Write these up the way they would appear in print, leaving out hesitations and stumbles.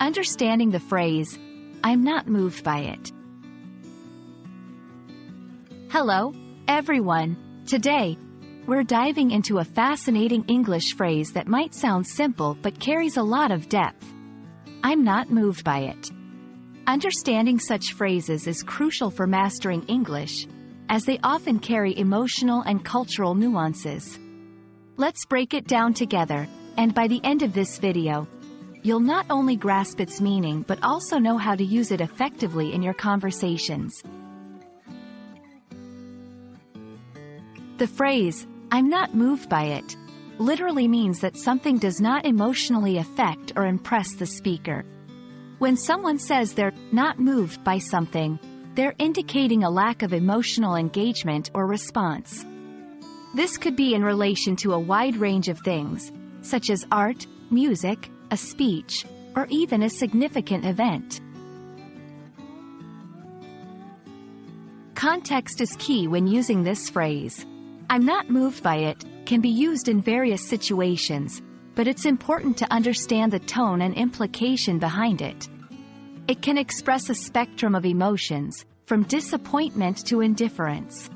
Understanding the phrase, "I'm not moved by it." Hello, everyone. Today, we're diving into a fascinating English phrase that might sound simple but carries a lot of depth. I'm not moved by it. Understanding such phrases is crucial for mastering English, as they often carry emotional and cultural nuances. Let's break it down together, and by the end of this video, you'll not only grasp its meaning but also know how to use it effectively in your conversations. The phrase, "I'm not moved by it," literally means that something does not emotionally affect or impress the speaker. When someone says they're not moved by something, they're indicating a lack of emotional engagement or response. This could be in relation to a wide range of things, such as art, music, a speech, or even a significant event. Context is key when using this phrase. "I'm not moved by it" can be used in various situations, but it's important to understand the tone and implication behind it. It can express a spectrum of emotions, from disappointment to indifference.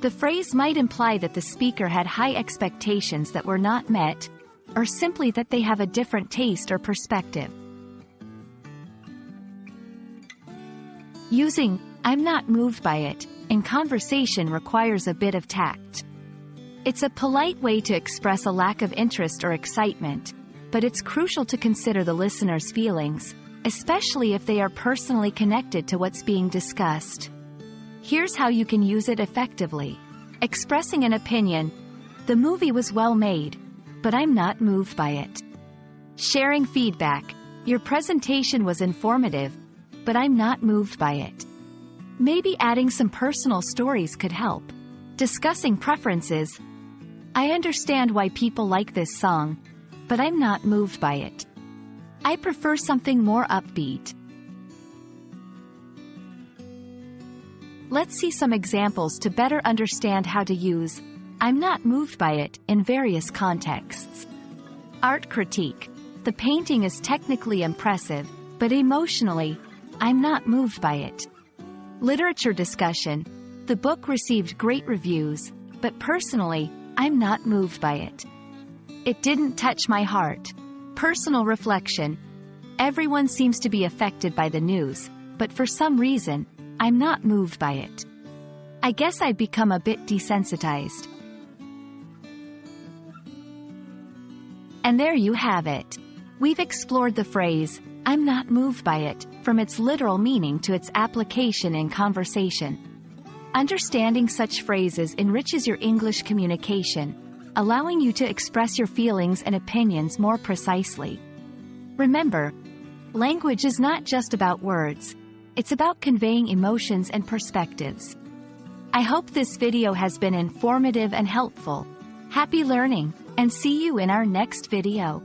The phrase might imply that the speaker had high expectations that were not met, or simply that they have a different taste or perspective. Using "I'm not moved by it" in conversation requires a bit of tact. It's a polite way to express a lack of interest or excitement, but it's crucial to consider the listener's feelings, especially if they are personally connected to what's being discussed. Here's how you can use it effectively. Expressing an opinion: "The movie was well made, but I'm not moved by it." Sharing feedback: "Your presentation was informative, but I'm not moved by it." Maybe adding some personal stories could help. Discussing preferences: "I understand why people like this song, but I'm not moved by it. I prefer something more upbeat." Let's see some examples to better understand how to use "I'm not moved by it" in various contexts. Art critique: "The painting is technically impressive, but emotionally, I'm not moved by it." Literature discussion: "The book received great reviews, but personally, I'm not moved by it. It didn't touch my heart." Personal reflection: "Everyone seems to be affected by the news, but for some reason, I'm not moved by it. I guess I've become a bit desensitized." And there you have it. We've explored the phrase, "I'm not moved by it," from its literal meaning to its application in conversation. Understanding such phrases enriches your English communication, allowing you to express your feelings and opinions more precisely. Remember, language is not just about words. It's about conveying emotions and perspectives. I hope this video has been informative and helpful. Happy learning, and see you in our next video.